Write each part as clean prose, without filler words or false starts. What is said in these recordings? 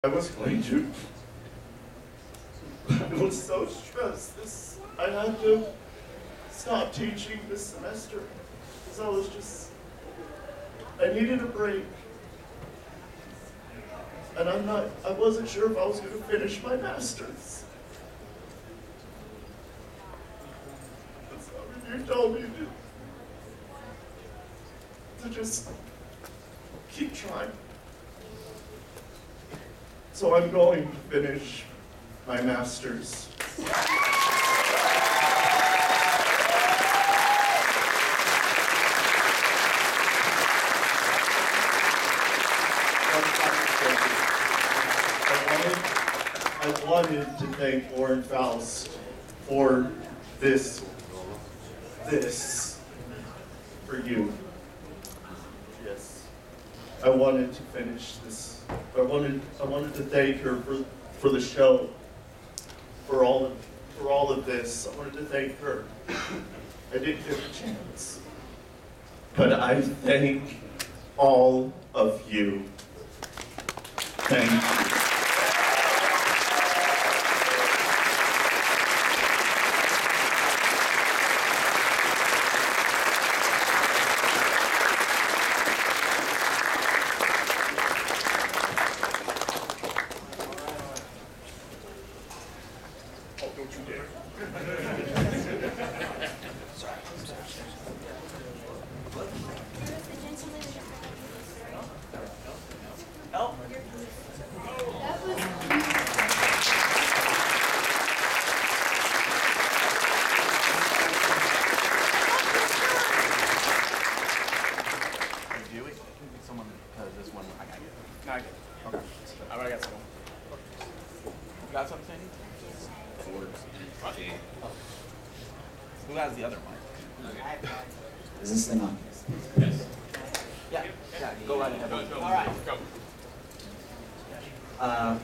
I was going to. I was so stressed. I had to stop teaching this semester because I needed a break. And I wasn't sure if I was going to finish my master's. So you told me to just keep trying. So I'm going to finish my master's. I wanted to thank Lauren Faust for this for you. Yes. I wanted to finish this. I wanted to thank her for the show, for all of this. I wanted to thank her. I didn't get a chance. But I thank all of you. Thank you. Who has the other one? Is this thing on? Yes. Yeah, go right ahead. All right, go.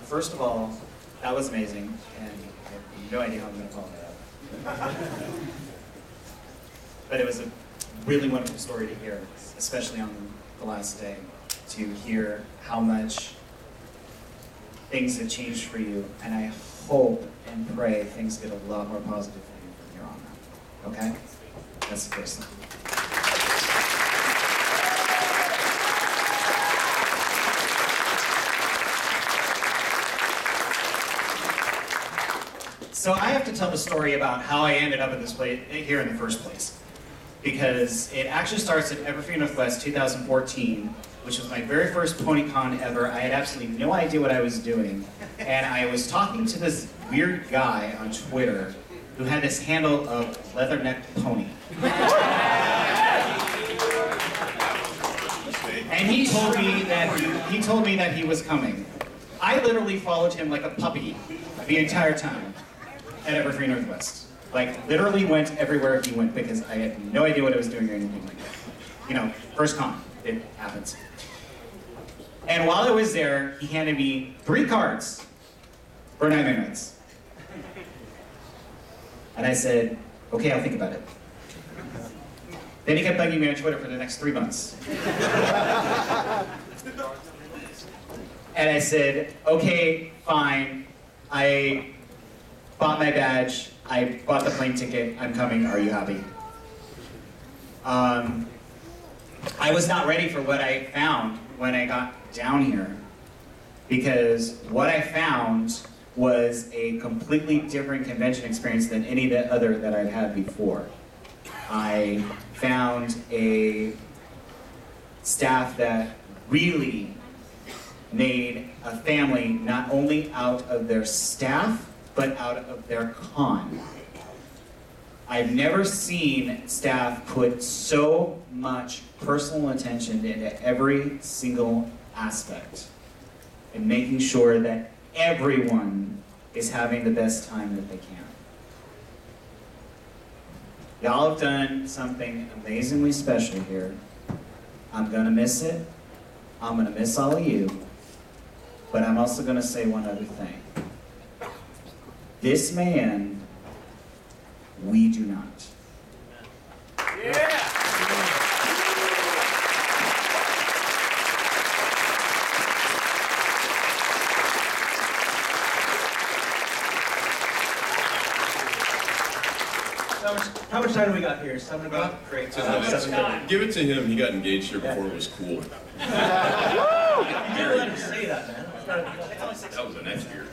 First of all, that was amazing, and I have no idea how I'm going to follow that up. But it was a really wonderful story to hear, especially on the last day, to hear how much things have changed for you, and I hope and pray things get a lot more positive for you from here on out. Okay? That's the first thing. So I have to tell the story about how I ended up in this place here in the first place, because it actually starts at Everfree Northwest 2014, which was my very first PonyCon ever. I had absolutely no idea what I was doing, and I was talking to this weird guy on Twitter who had this handle of Leatherneck Pony. And he told me that he was coming. I literally followed him like a puppy the entire time at Everfree Northwest. Like, literally went everywhere he went because I had no idea what I was doing or anything like that. You know, first con, it happens. And while I was there, he handed me 3 cards for Nightmare Nights. And I said, okay, I'll think about it. Then he kept bugging me on Twitter for the next 3 months. And I said, okay, fine. I bought my badge. I bought the plane ticket. I'm coming. Are you happy? I was not ready for what I found when I got down here, because what I found was a completely different convention experience than any other that I'd had before. I found a staff that really made a family not only out of their staff, but out of their con. I've never seen staff put so much personal attention into every single aspect and making sure that everyone is having the best time that they can. Y'all have done something amazingly special here. I'm gonna miss it. I'm gonna miss all of you. But I'm also gonna say one other thing. This man, we do not. Yeah! How much time do we got here? 7 o'clock? Great. Give it to him. He got engaged here before it was cool. You didn't let him say that, man. That was the next year.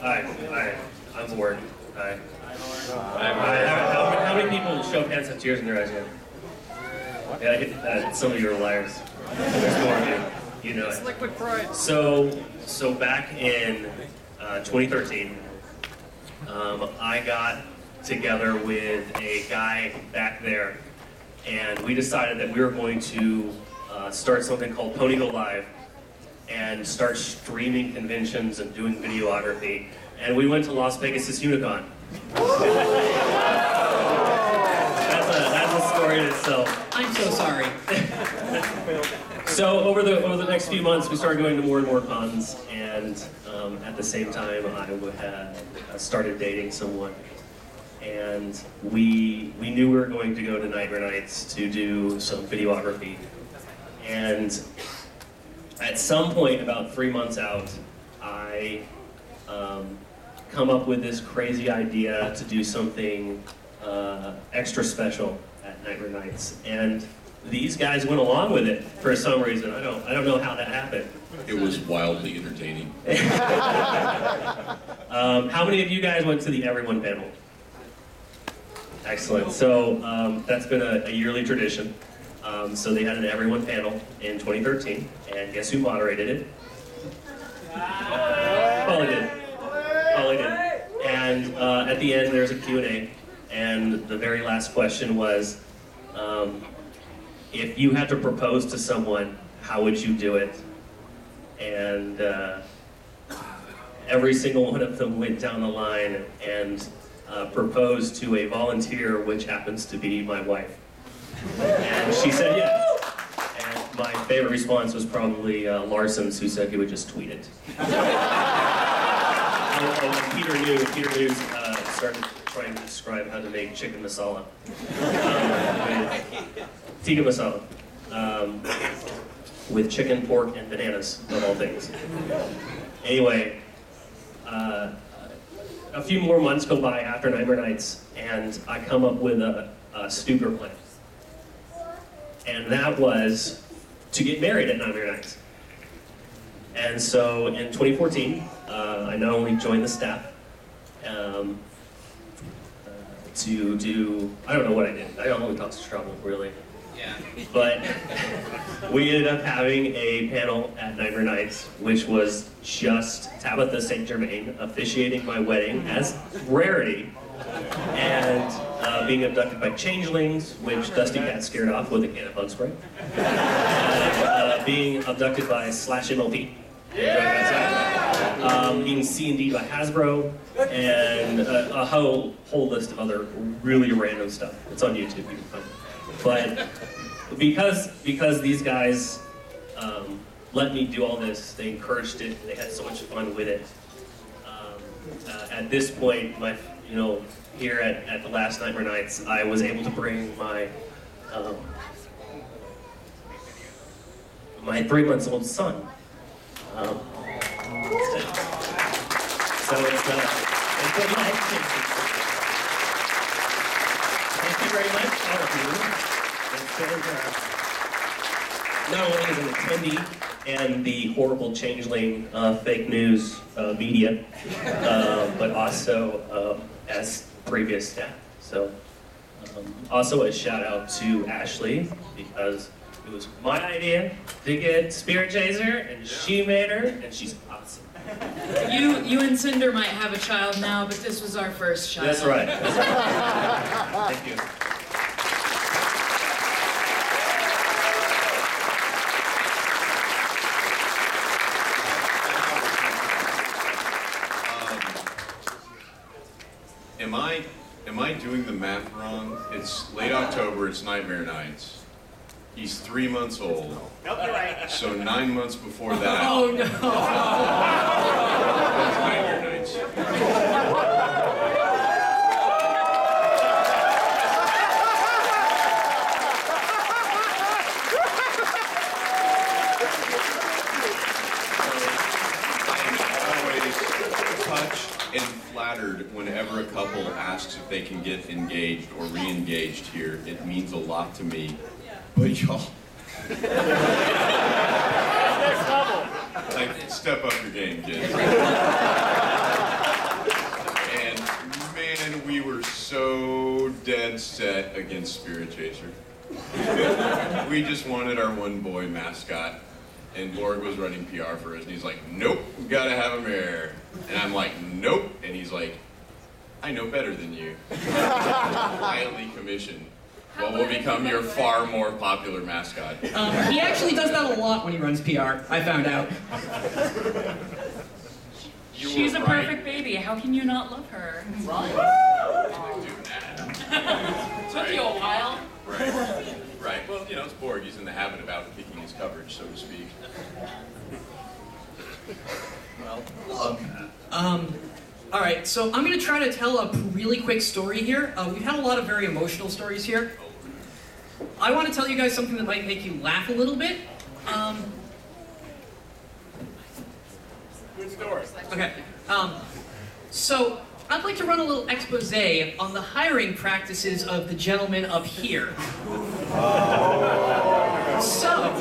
Hi, I'm Ward. Hi. How many people show up hands have tears in their eyes yet? Yeah, some of you are liars. There's more of you. You know it. Liquid pride. So back in 2013, I got together with a guy back there, and we decided that we were going to start something called Pony Go Live and start streaming conventions and doing videography. And we went to Las Vegas' Unicon. That's a story in itself. I'm so sorry. So over the next few months, we started going to more and more cons, and at the same time, I had started dating someone, and we knew we were going to go to Nightmare Nights to do some videography, and at some point, about 3 months out, I come up with this crazy idea to do something extra special at Nightmare Nights, and these guys went along with it for some reason. I don't know how that happened. It was wildly entertaining. How many of you guys went to the Everyone panel? Excellent. So that's been a yearly tradition. So they had an Everyone panel in 2013, and guess who moderated it? Polly did. Polly did. And at the end, there's a Q&A, and the very last question was, if you had to propose to someone, how would you do it? And every single one of them went down the line and proposed to a volunteer, which happens to be my wife. And she said yes. And my favorite response was probably Larson's, who said he would just tweet it. And Peter News started trying to describe how to make chicken masala. Tikka masala. With chicken, pork, and bananas, of all things. Anyway, a few more months go by after Nightmare Nights, and I come up with a stupid plan. And that was to get married at Nightmare Nights. And so in 2014, I not only joined the staff to do, I don't know what I did. I don't know what talks to trouble, really. Yeah. But we ended up having a panel at Nightmare Nights, which was just Tabitha St. Germain officiating my wedding as rarity, and being abducted by changelings, which Dusty got scared off with a can of bug spray, and being abducted by Slash MLP, being C&D'd by Hasbro, and a whole list of other really random stuff. It's on YouTube, you can find it. But because these guys let me do all this, they encouraged it, they had so much fun with it. At this point, here at the last Nightmare Nights, I was able to bring my 3-month-old son. So it's been nice. Thank you very much, all of you. Not only as an attendee and the horrible changeling fake news media, but also as previous staff. So also a shout out to Ashley, because it was my idea to get Spirit Chaser, and she made her, and she's awesome. You and Cinder might have a child now, but this was our first child. That's right. That's right. Thank you. Am I doing the math wrong? It's late October, it's Nightmare Nights. He's 3 months old. Nope, you're right. So 9 months before that. Oh no! Nightmare Nights. I am always touched and flattered whenever a couple asks if they can get engaged or re-engaged here. It means a lot to me. But y'all, like, step up your game, kids. And man, we were so dead set against Spirit Chaser. We just wanted our one boy mascot. And Borg was running PR for us, and he's like, nope, we gotta have a mayor. And I'm like, nope. And he's like, I know better than you. Quietly commissioned. What will become your far more popular mascot? He actually does that a lot when he runs PR, I found out. You She's were a right. perfect baby. How can you not love her? Right. Do that. Took you a while. Right. Right. Well, you know, it's Borg. He's in the habit of outpicking his coverage, so to speak. All right, so I'm going to try to tell a really quick story here. We've had a lot of very emotional stories here. I want to tell you guys something that might make you laugh a little bit. Good story. Okay. So I'd like to run a little expose on the hiring practices of the gentleman up here. So,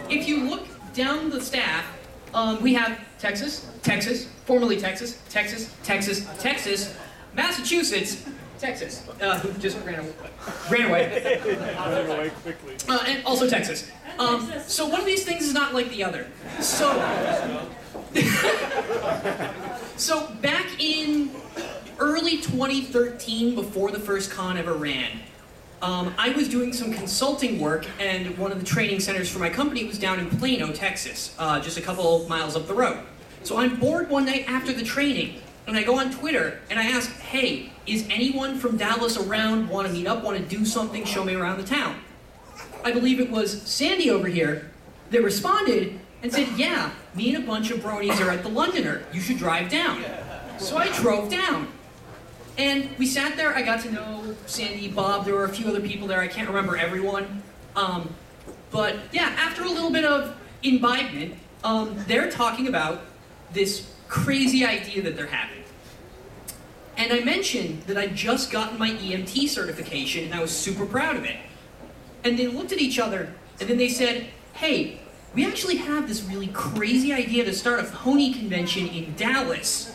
if you look down the staff, we have Texas, formerly Texas, Massachusetts, Texas, who just ran away. And also Texas. So one of these things is not like the other. So back in early 2013, before the first con ever ran, I was doing some consulting work, and one of the training centers for my company was down in Plano, Texas, just a couple miles up the road. So I'm bored one night after the training, and I go on Twitter, and I ask, hey, is anyone from Dallas around, want to meet up, want to do something, show me around the town? I believe it was Sandy over here that responded and said, yeah, me and a bunch of bronies are at the Londoner. You should drive down. So I drove down. And we sat there. I got to know Sandy, Bob. There were a few other people there. I can't remember everyone. But yeah, after a little bit of imbibement, they're talking about this crazy idea that they're having. And I mentioned that I'd just gotten my EMT certification, and I was super proud of it. And they looked at each other, and then they said, hey, we actually have this really crazy idea to start a pony convention in Dallas.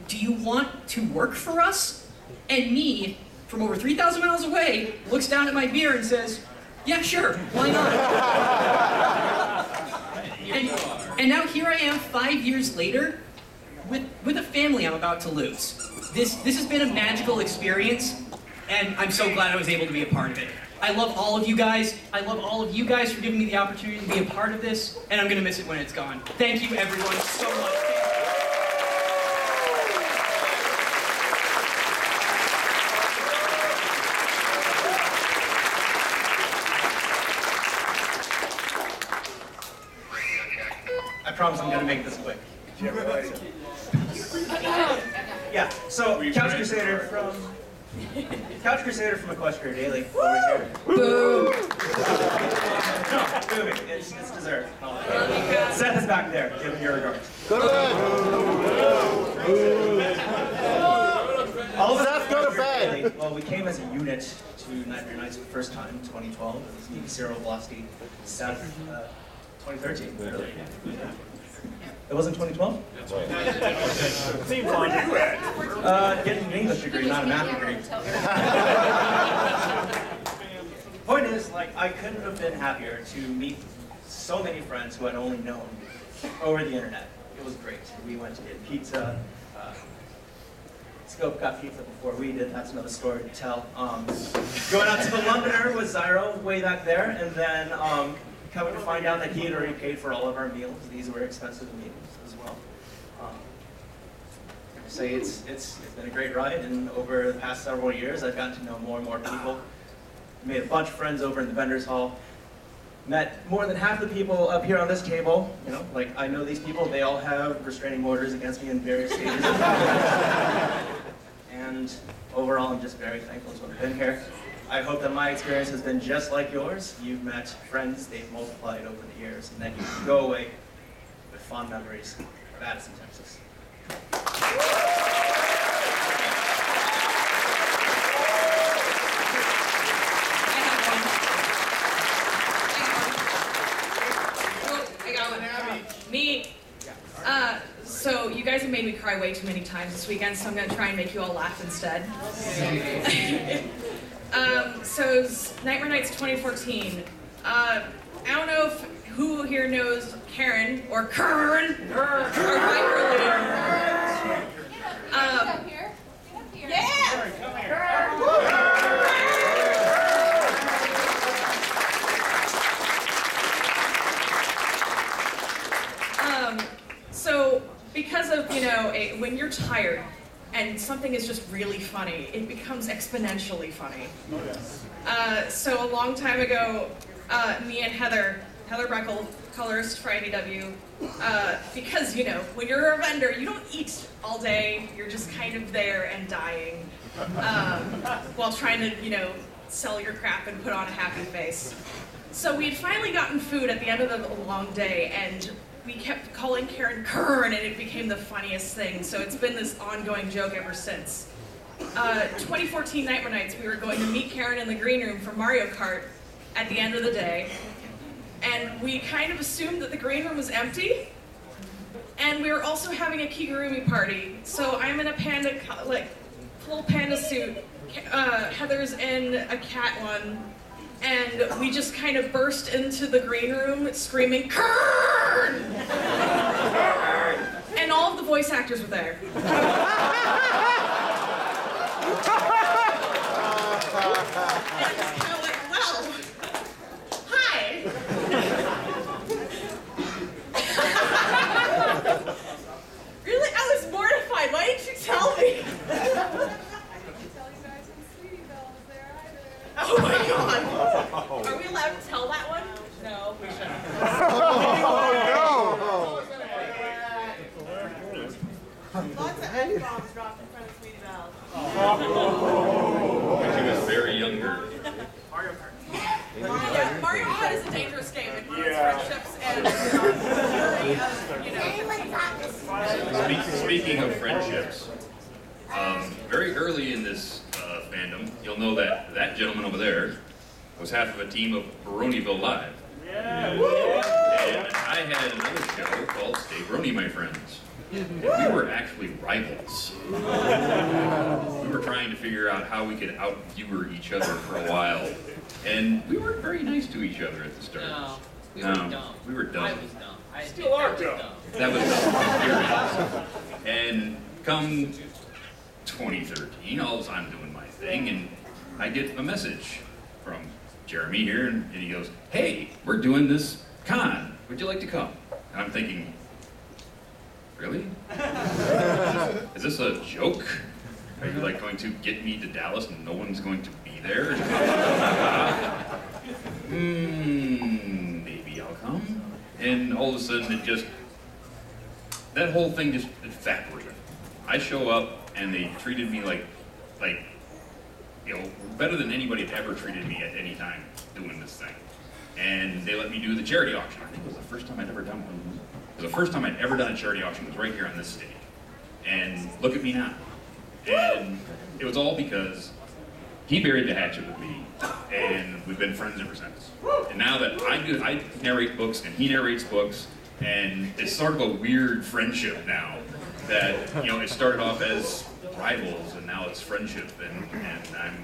Do you want to work for us? And me, from over 3,000 miles away, looks down at my beer and says, yeah, sure, why not? And now here I am 5 years later with a family I'm about to lose. This has been a magical experience, and I'm so glad I was able to be a part of it. I love all of you guys. I love all of you guys for giving me the opportunity to be a part of this, and I'm going to miss it when it's gone. Thank you, everyone, so much. I promise I'm gonna make this quick. Yeah, so Couch Crusader from Equestria Daily over here. Boo! No, moving. It's deserved. Seth is back there. Give him your regards. All of us go to bed. Well, we came as a unit to Nightmare Nights for the first time in 2012. It was me, Zero Velocity, Seth, 2013. It wasn't 2012? Seems like getting an English degree, not a math degree. Point is, like, I couldn't have been happier to meet so many friends who I'd only known over the internet. It was great. We went to get pizza. Scope got pizza before we did. That's another story to tell. Going out to the Londoner with Zyro way back there, and then coming to find out that he had already paid for all of our meals. These were expensive meals as well. Say it's been a great ride, and over the past several years, I've gotten to know more and more people. Made a bunch of friends over in the vendors hall. Met more than half the people up here on this table. You know, like, I know these people. They all have restraining orders against me in various stages. And overall, I'm just very thankful to have been here. I hope that my experience has been just like yours. You've met friends, they've multiplied over the years, and then you can go away with fond memories of Addison, Texas. So you guys have made me cry way too many times this weekend, so I'm gonna try and make you all laugh instead. So it was Nightmare Nights 2014. I don't know who here knows Karen or Kern or Viper So because of, when you're tired and something is just really funny, it becomes exponentially funny. So a long time ago, me and Heather Breckel, colorist for IDW, because, when you're a vendor, you don't eat all day, you're just kind of there and dying, while trying to, sell your crap and put on a happy face. So we had finally gotten food at the end of the long day, and we kept calling Karen Kern, and it became the funniest thing. So it's been this ongoing joke ever since. 2014 Nightmare Nights, we were going to meet Karen in the green room for Mario Kart at the end of the day. And we kind of assumed that the green room was empty. And we were also having a Kigurumi party. So I'm in a panda, full panda suit. Heather's in a cat one. And we just kind of burst into the green room screaming, Kern! And all of the voice actors were there. And I just kind of like, well, hi. Really? I was mortified. Why didn't you tell me? Oh my God! Are we allowed to tell that one? No, we shouldn't. Lots of F-bombs dropped in front of Sweetie Belle. She was very younger. Mario Kart. Yeah, Mario Kart is a dangerous game. It ruins friendships and Speaking of friendships, very early in this fandom, you'll know that that gentleman over there was half of a team of Bronyville Live. Yeah. And I had another show called Stay Brony, My Friends. And we were actually rivals. We were trying to figure out how we could out-viewer each other for a while. And we weren't very nice to each other at the start. No, we were dumb. We were dumb. I was dumb. I still are dumb. That was dumb. And come 2013, all of a sudden I'm doing my thing, and I get a message from Jeremy here, and he goes, hey, we're doing this con. Would you like to come? And I'm thinking, really? Is this a joke? Are you like going to get me to Dallas and no one's going to be there? Maybe I'll come. And all of a sudden that whole thing just evaporated. I show up and they treated me like, better than anybody had ever treated me at any time doing this thing. And they let me do the charity auction. I think it was the first time I'd ever done one. It was the first time I'd ever done a charity auction was right here on this stage. And look at me now. And it was all because he buried the hatchet with me, and we've been friends ever since. And now that I narrate books and he narrates books, and it's sort of a weird friendship now that, it started off as rivals and now it's friendship, and I'm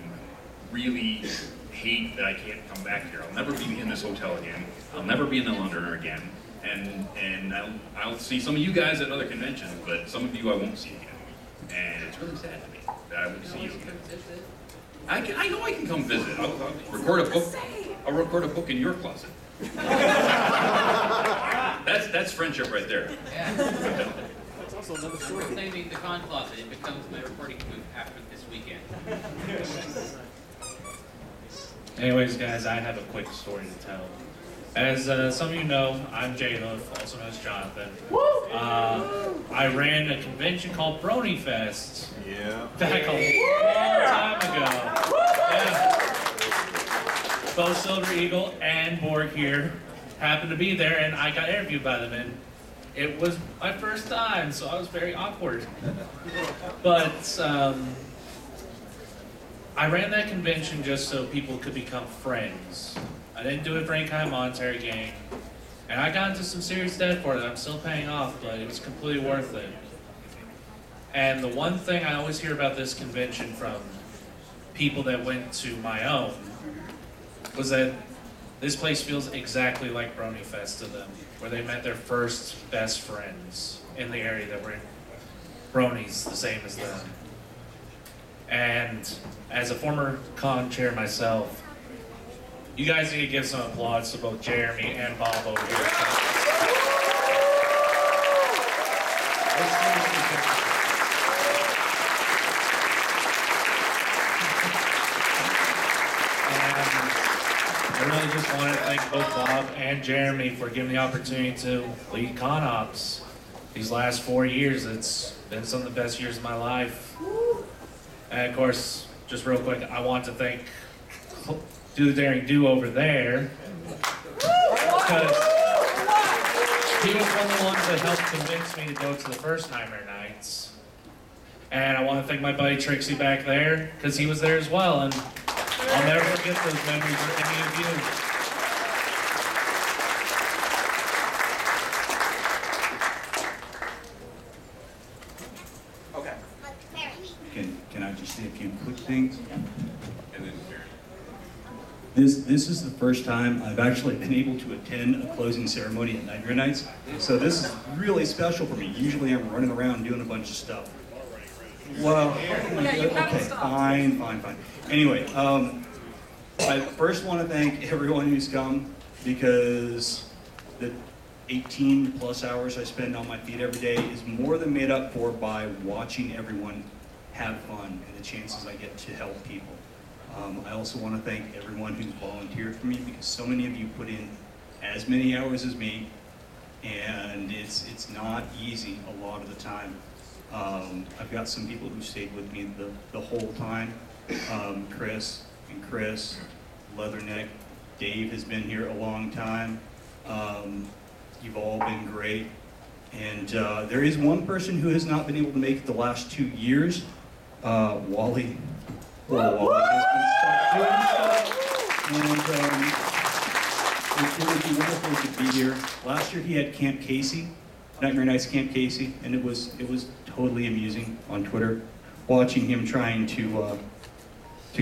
really hate that I can't come back here. I'll never be in this hotel again. I'll never be in the Londoner again. And I'll see some of you guys at other conventions, but some of you I won't see again. And it's really sad to me that I won't see you again. I know I can come visit. I'll record a book. I'll record a book in your closet. That's friendship right there. Yeah. That's also another story. Claiming the con closet, it becomes my recording booth after this weekend. Anyways, guys, I have a quick story to tell. As some of you know, I'm Jay Hoof, also known as Jonathan. I ran a convention called Brony Fest back a long time ago. Yeah. Both Silver Eagle and Borg here happened to be there, and I got interviewed by them, and it was my first time, so I was very awkward. But I ran that convention just so people could become friends. I didn't do it for any kind of monetary gain. And I got into some serious debt for it. I'm still paying off, but it was completely worth it. And the one thing I always hear about this convention from people that went to my own was that this place feels exactly like Brony Fest to them, where they met their first best friends in the area that were Bronies the same as them. And as a former con chair myself, you guys need to give some applause to both Jeremy and Bob over here. I really just want to thank both Bob and Jeremy for giving the opportunity to lead con ops. These last 4 years, it's been some of the best years of my life. And of course, just real quick, I want to thank Do the Daring Do over there, because he was one of the ones that helped convince me to go to the first Nightmare Nights. And I want to thank my buddy Trixie back there, because he was there as well, and I'll never forget those memories with any of you. Can I just say a few quick things? And then This is the first time I've actually been able to attend a closing ceremony at Nightmare Nights. So this is really special for me. Usually I'm running around doing a bunch of stuff. Well, okay, fine. Anyway, I first want to thank everyone who's come, because the 18 plus hours I spend on my feet every day is more than made up for by watching everyone have fun and the chances I get to help people. I also want to thank everyone who's volunteered for me, because so many of you put in as many hours as me, and it's not easy a lot of the time. I've got some people who stayed with me the whole time. Chris, Leatherneck, Dave has been here a long time. You've all been great. And there is one person who has not been able to make it the last 2 years, Wally. Well, Wally has been stuck doing stuff. And it would be wonderful to be here. Last year he had Camp Casey, Nightmare Nights Camp Casey, and it was totally amusing on Twitter, watching him trying to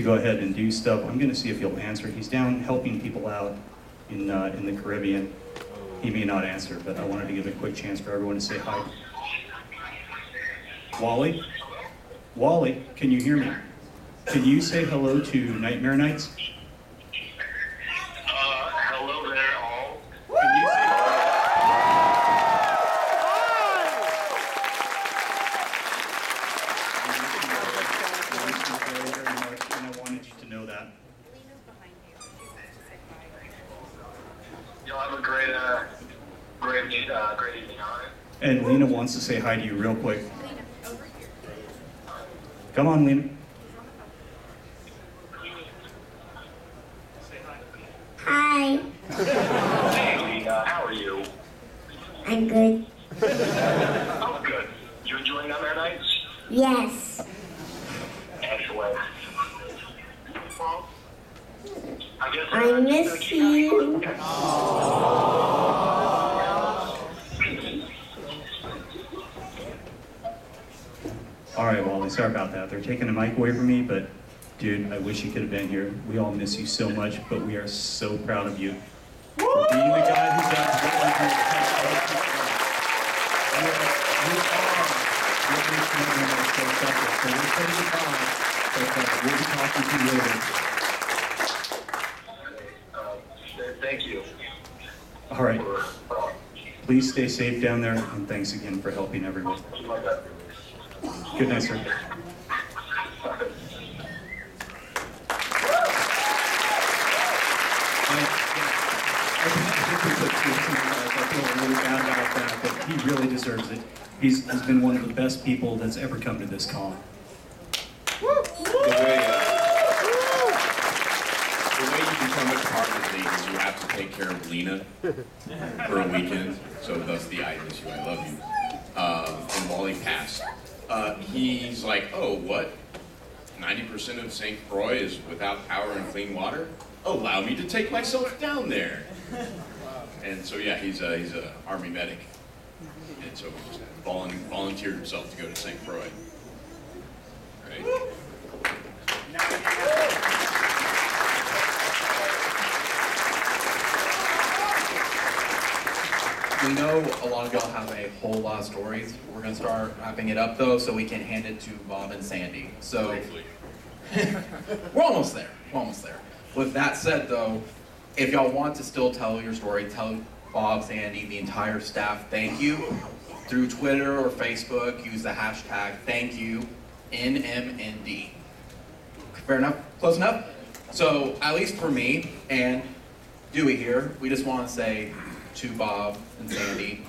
go ahead and do stuff. I'm going to see if he'll answer. He's down helping people out in the Caribbean. He may not answer, but I wanted to give a quick chance for everyone to say hi. Wally? Wally, can you hear me? Can you say hello to Nightmare Nights? Hello there, all. Can you say and I wanted you to know that. You'll have a great evening, all right? And Lena wants to say hi to you real quick. Come on, Lena. Hi. Hey, how are you? I'm good. Oh, good. You enjoying Nightmare Nights? Yes. Excellent. Well, I guess I miss you. All right, Wally, sorry about that. They're taking the mic away from me, but dude, I wish you could have been here. We all miss you so much, but we are so proud of you for being the guy who's got to get like we'll be talking to you later. Thank you. All right. Please stay safe down there, and thanks again for helping everyone. Good night, sir. I feel really bad about that, but he really deserves it. He's been one of the best people that's ever come to this con. The way you become a department lead is you have to take care of Lena for a weekend, so thus the I miss you, I love you. And Wally passed. He's like, oh, what? 90% of St. Croix is without power and clean water? Allow me to take myself down there. And so yeah, he's a Army medic, and so he volunteered himself to go to St. Croix. Right? We know a lot of y'all have a whole lot of stories. We're gonna start wrapping it up though, so we can hand it to Bob and Sandy. So we're almost there. We're almost there. With that said though, if y'all want to still tell your story, tell Bob, Sandy, the entire staff thank you through Twitter or Facebook. Use the hashtag #NMND. Fair enough? Close enough? So at least for me and Dewey here, we just want to say to Bob and Sandy,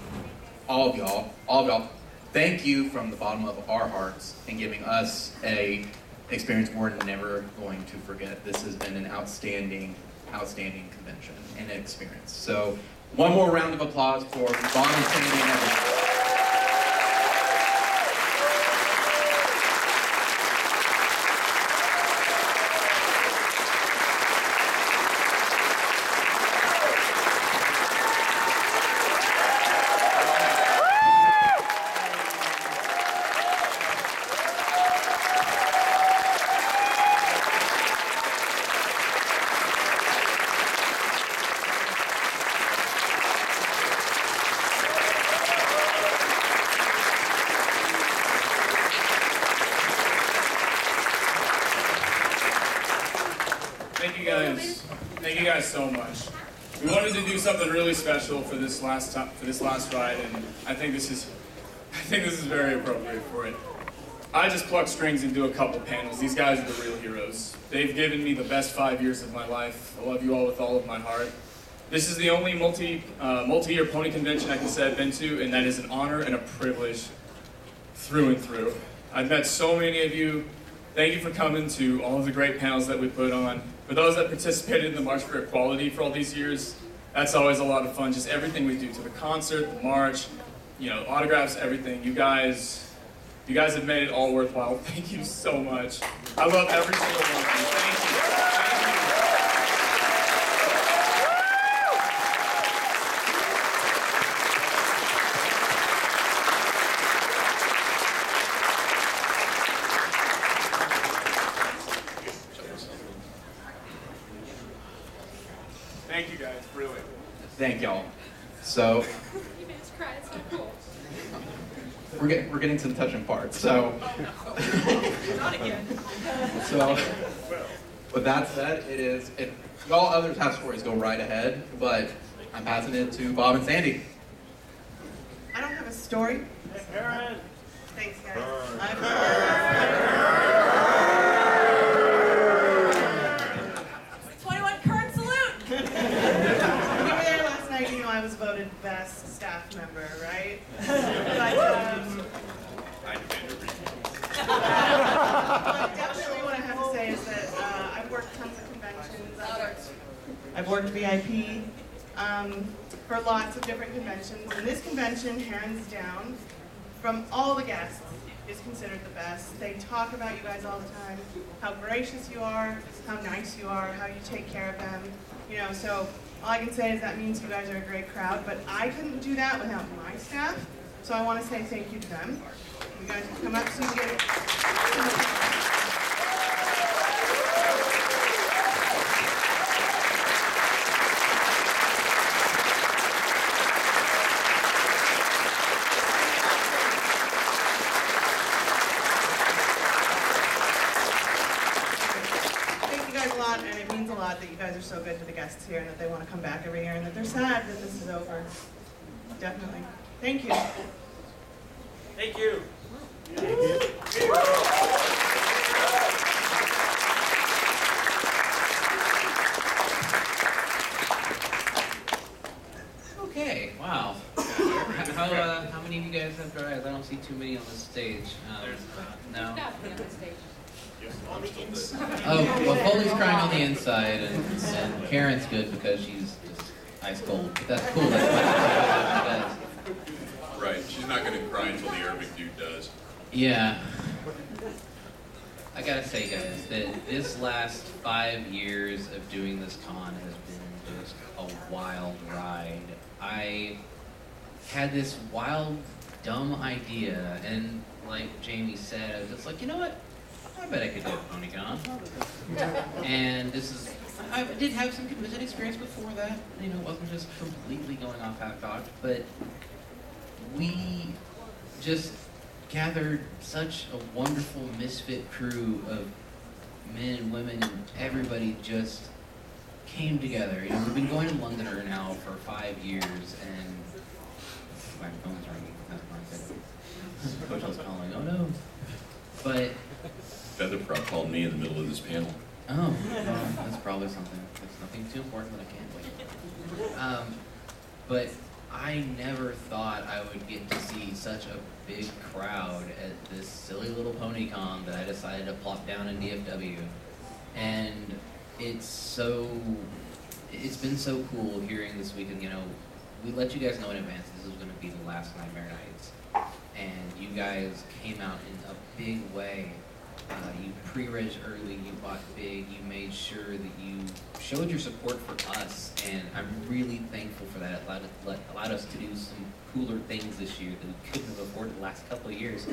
all of y'all, thank you from the bottom of our hearts in giving us a experience we're never going to forget. This has been an outstanding convention and experience. So one more round of applause for Bob and Sandy and everyone. Thank you guys so much. We wanted to do something really special for this last ride, and I think this is very appropriate for it. I just pluck strings and do a couple panels. These guys are the real heroes. They've given me the best 5 years of my life. I love you all with all of my heart. This is the only multi-year pony convention I can say I've been to, and that is an honor and a privilege through and through. I've met so many of you. Thank you for coming to all of the great panels that we put on. For those that participated in the March for Equality for all these years, that's always a lot of fun. Just everything we do, to the concert, the march, autographs, everything. You guys have made it all worthwhile. Thank you so much. I love every single one of you. Thank you. Thank you guys, really. Thank y'all. So we're getting to the touching part. So Not again. So with that said, if y'all others have stories, go right ahead. But I'm passing it to Bob and Sandy. I don't have a story. Thanks, guys. 21 current salute! You were there last night, I was voted best staff member, right? But definitely what I have to say is that I've worked tons of conventions. I've worked VIP for lots of different conventions, and this convention, hands down, from all the guests, is considered the best. They talk about you guys all the time, how gracious you are, how nice you are, how you take care of them. So all I can say is that means you guys are a great crowd, but I couldn't do that without my staff, so I want to say thank you to them. You guys can come up so you get it. And it means a lot that you guys are so good to the guests here and that they want to come back every year and that they're sad that this is over. Definitely. Thank you. Thank you. Okay, wow. How many of you guys have dry eyes? I don't see too many on the stage. No? On the inside. Oh, well, Foley's crying on the inside, and Karen's good because she's just ice cold. But that's cool. That's what she does. Right. She's not going to cry until the Arabic dude does. Yeah. I gotta say, guys, that this last 5 years of doing this con has been just a wild ride. I had this wild, dumb idea, and like Jamie said, I was just like, you know what? I bet I could do a PonyCon. And I did have some convention experience before that. You know, it wasn't just completely going off half-cocked, but we just gathered such a wonderful misfit crew of men and women, and everybody just came together. You know, we've been going to Londoner now for 5 years, and my phone's ringing. That's my Coach was calling. Oh no! But Featherprop called me in the middle of this panel. oh, well, that's probably something. It's nothing too important that I can't wait. But I never thought I would get to see such a big crowd at this silly little PonyCon that I decided to plop down in DFW. And it's been so cool hearing this weekend, you know, we let you guys know in advance this was going to be the last Nightmare Nights. And you guys came out in a big way. You pre-reg early, you bought big, you made sure that you showed your support for us, and I'm really thankful for that. It allowed us to do some cooler things this year that we couldn't have afforded the last couple of years.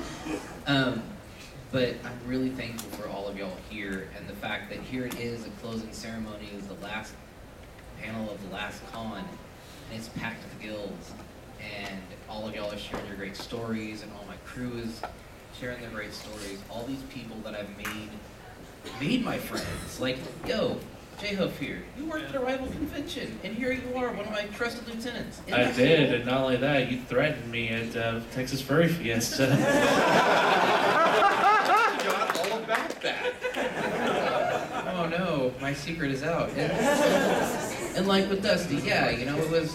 But I'm really thankful for all of y'all here, and the fact that here it is, a closing ceremony is the last panel of the last con, and it's packed to the gills, and all of y'all are sharing your great stories, and all my crew is sharing their great stories. All these people that I've made my friends. Like, yo, J-Hoof here. You worked at a rival convention, and here you are, one of my trusted lieutenants. I did, and not only that, you threatened me at Texas Furry Fiesta. Forgot all about that. Oh no, my secret is out. And like with Dusty, yeah, you know, it was...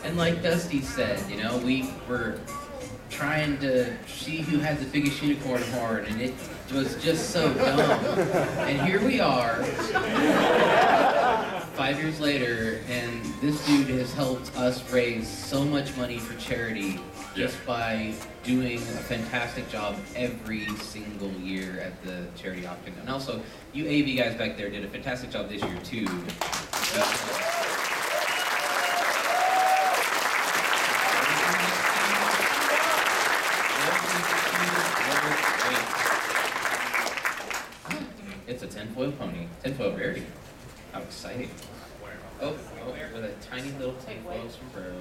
And like Dusty said, you know, we were trying to see who had the biggest unicorn horn, and it was just so dumb. And here we are, 5 years later, and this dude has helped us raise so much money for charity just by doing a fantastic job every single year at the charity auction. And also, you AV guys back there did a fantastic job this year too. It's a tinfoil pony, tinfoil rarity. How exciting. Oh, with a tiny little tinfoil sombrero.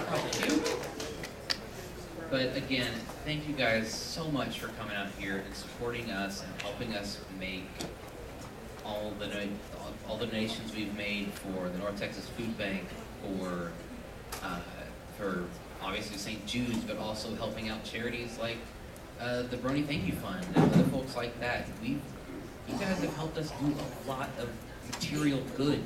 How cute. But again, thank you guys so much for coming out here and supporting us and helping us make all the donations we've made for the North Texas Food Bank, for obviously St. Jude's, but also helping out charities like the Brony Thank You Fund and other folks like that. You guys have helped us do a lot of material good.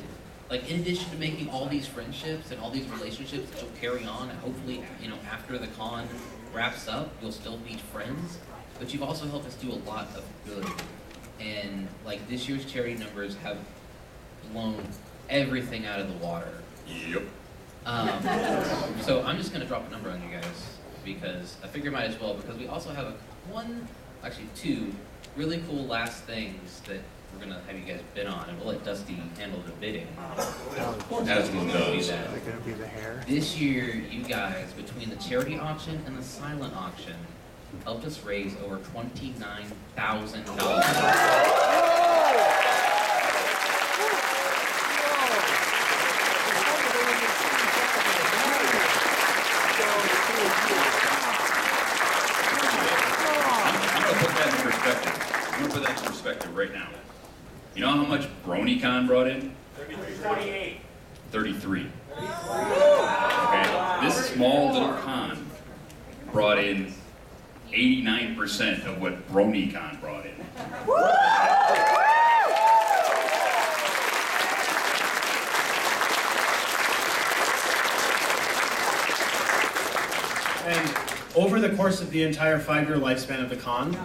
Like, in addition to making all these friendships and all these relationships that will carry on, and hopefully, you know, after the con wraps up, you'll still be friends, but you've also helped us do a lot of good. And like, this year's charity numbers have blown everything out of the water. Yep. So I'm just gonna drop a number on you guys, because I figure I might as well, because we also have two really cool last things that we're gonna have you guys bid on, and we'll let Dusty handle the bidding. As one does. This year, you guys, between the charity auction and the silent auction, helped us raise over $29,000. I'm gonna put that in perspective right now. You know how much BronyCon brought in? 48. 33. Okay, this small little con brought in 89% of what BronyCon brought in. And over the course of the entire 5-year lifespan of the con,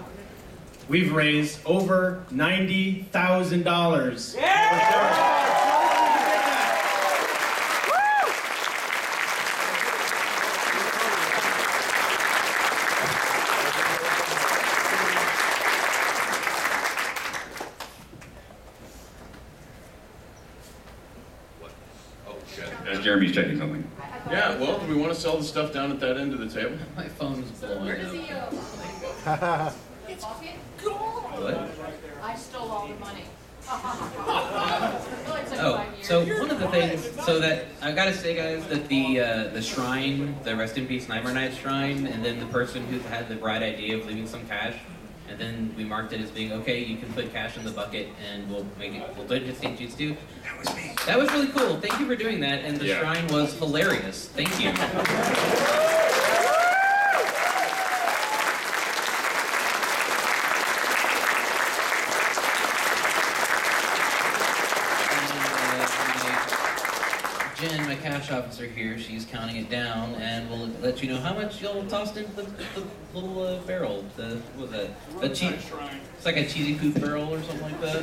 we've raised over $90,000. As Jeremy's checking something. Yeah, well, do we want to sell the stuff down at that end of the table? My phone's blowing up. It's What? I stole all the money. Oh, so one of the things, so that I gotta say, guys, that the shrine, the Rest in Peace Nightmare Night shrine, and then the person who had the bright idea of leaving some cash, and then we marked it as being okay. You can put cash in the bucket, and we'll do it just St. Jude's too. That was me. That was really cool. Thank you for doing that, and the shrine was hilarious. Thank you. Jen, my cash officer here, she's counting it down, and we'll let you know how much y'all tossed into the little barrel. What was that? It's like a cheesy poop barrel or something like that.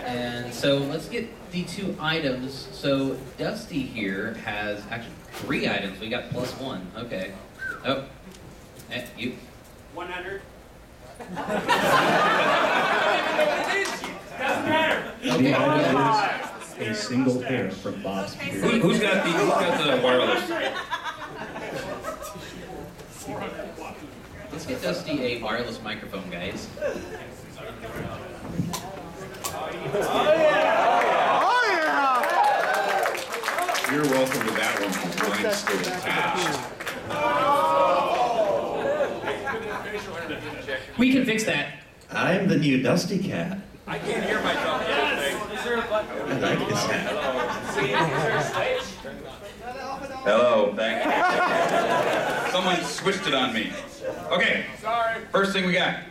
And so let's get the 2 items. So Dusty here has actually 3 items. We got +1. Okay. Oh, you. 100. Doesn't matter. The item is a single pair from Bob's Beard. Who's got the wireless? Let's get Dusty a wireless microphone, guys. You're welcome to that one because mine's still attached. We can fix that. I'm the new Dusty Cat. I can't hear myself. Is there a button? I like this hat. Hello, thank you. Someone switched it on me. Okay. Sorry. First thing we got,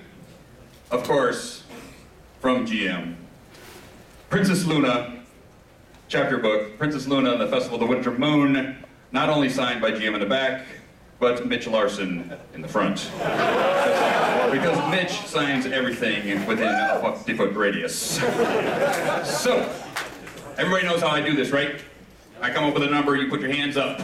of course, from GM. Princess Luna, chapter book, Princess Luna and the Festival of the Winter Moon, not only signed by GM in the back, but Mitch Larson in the front. Because Mitch signs everything within a 50-foot radius. So, everybody knows how I do this, right? I come up with a number, you put your hands up,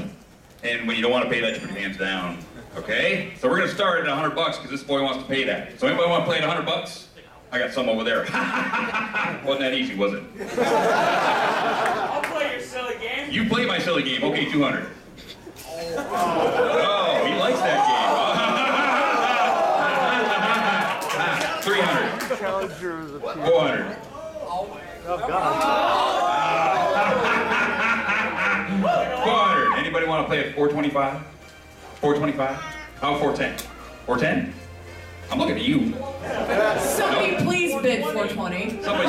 and when you don't want to pay that, you put your hands down. Okay? So we're gonna start at $100 because this boy wants to pay that. So anybody want to play at $100? I got some over there. Wasn't that easy, was it? I'll play your silly game. You play my silly game. Okay, 200. Oh, he likes that game. 300. 400. Oh, God. 400. Anybody want to play at 425? 425? How 410? 410? I'm looking at you. Somebody please bid 420. Somebody.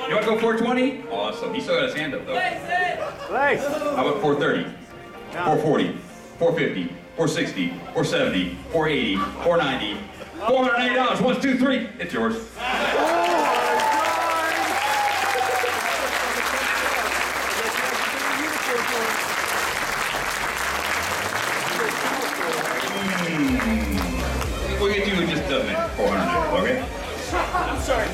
You want to go 420? Awesome. He still got his hand up though. Nice. How about 430? 440? 450? 460? 470? 480? 490? $490. 1, 2, 3. It's yours. We'll get you in just a minute. 400, okay? I'm sorry.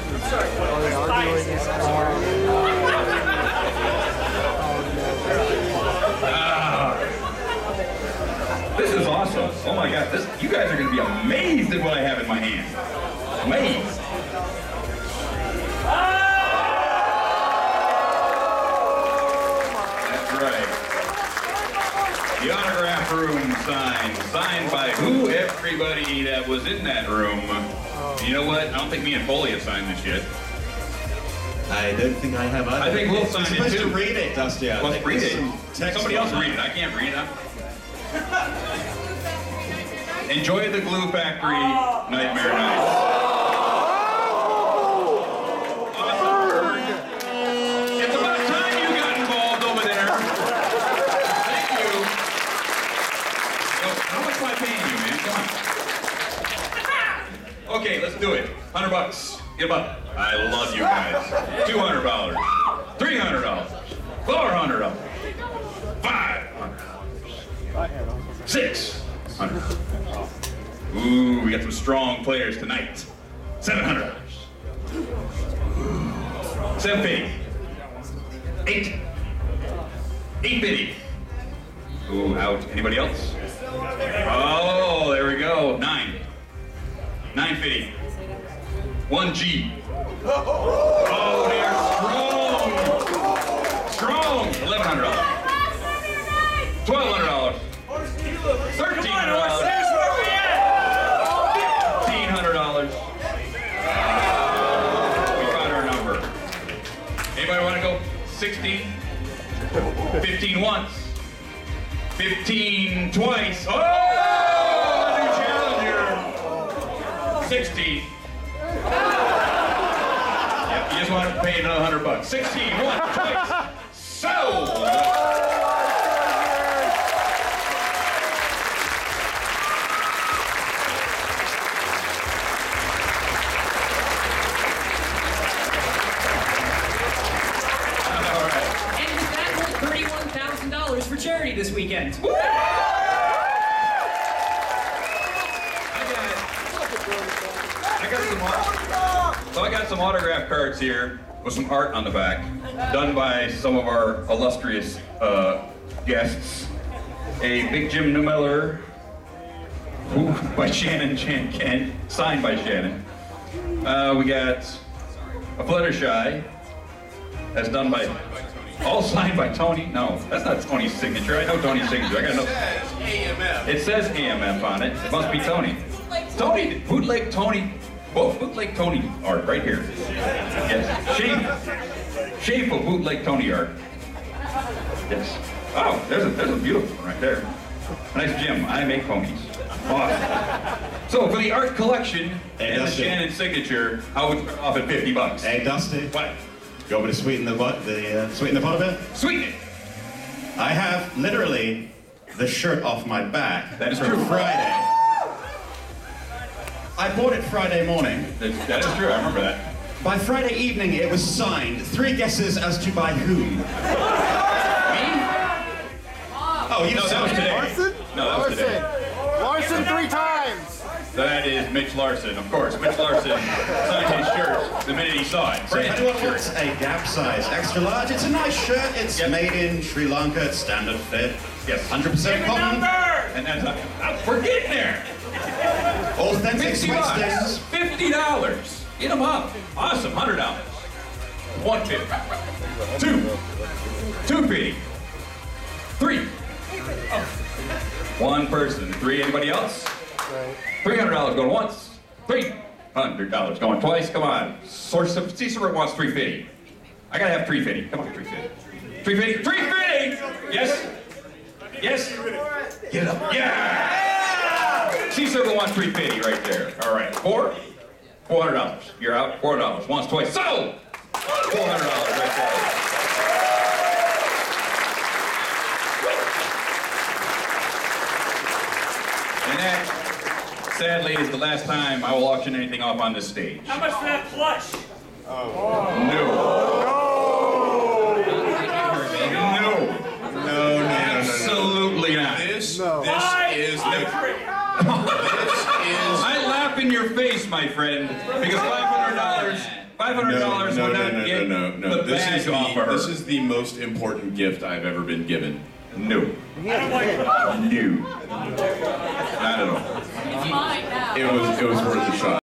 This is awesome. Oh my God, you guys are going to be amazed at what I have in my hand. Amazed. That's right. The autograph room signed by who? Everybody that was in that room. You know what? I don't think me and Foley have signed this yet. I don't think I have either. I think we'll sign it too. You're supposed to read it, Dusty. Let's read it. Somebody else read it. I can't read it. Enjoy the Glue Factory Nightmare Nights. Awesome. It's about time you got involved over there. Thank you. So, how much am I paying you, man? Come on. Okay, let's do it. $100. Get them up. I love you guys. $200. $300. $400. $500. $600. Ooh, we got some strong players tonight. $700. $750. $850. Ooh, out. Anybody else? Oh, there we go. $950. $1G. Oh, they are strong. Strong. $1,100. $1,200. $1,300. $1,500. We found our number. Anybody want to go 16? 15 once. 15 twice. Oh! New challenger. 16. Yep, you just want to pay another $100. 16 once, twice. Sold. For charity this weekend. I got some autograph cards here with some art on the back, done by some of our illustrious guests. A Big Jim Miller, by Shannon Kent, signed by Shannon. We got a Fluttershy, that's done by, all signed by Tony. No, that's not Tony's signature. I know Tony's signature. I got no. It says AMF on it. It must be Tony. Tony, Bootleg Tony. Well, Bootleg Tony art right here. Yes, shape of Bootleg Tony art. Yes. Oh, there's a beautiful one right there. Nice Jim. I make ponies. Awesome. So for the art collection and the Shannon signature, I would start off at $50. Hey, Dusty. What? You want me to sweeten the pot a bit? Sweeten it. I have literally the shirt off my back. That is for true. Friday. I bought it Friday morning. That is true. I remember that. By Friday evening, it was signed. 3 guesses as to by whom. Me? Oh, you no, that was today. Larson? No, that was today. Larson 3 times. That is Mitch Larson, of course. Mitch Larson signed his shirt the minute he saw it. So anyone wants a Gap size extra large? It's a nice shirt. It's made in Sri Lanka. It's standard fit. Yes. 100% cotton. And that's we're getting there. Authentic sweat stains. $50. Get them up. Awesome. $100. $150. $250. $3. One person. 3. Anybody else? $300 going once. $300 going twice. Come on. Source of Cicero wants $350. I gotta have $350. Come on, $350. $350. $350. Yes. Yes. Get it up. Yeah. Cicero wants $350 right there. All right. $400. You're out. $400. Once, twice. So $400 right there. And that, sadly, is the last time I will auction anything off on this stage. How much for that plush? No, absolutely not. This is I laugh in your face, my friend, because $500 would not get the badge off of her. This is the most important gift I've ever been given. No. I don't like it. No. Not at all. It was worth a shot.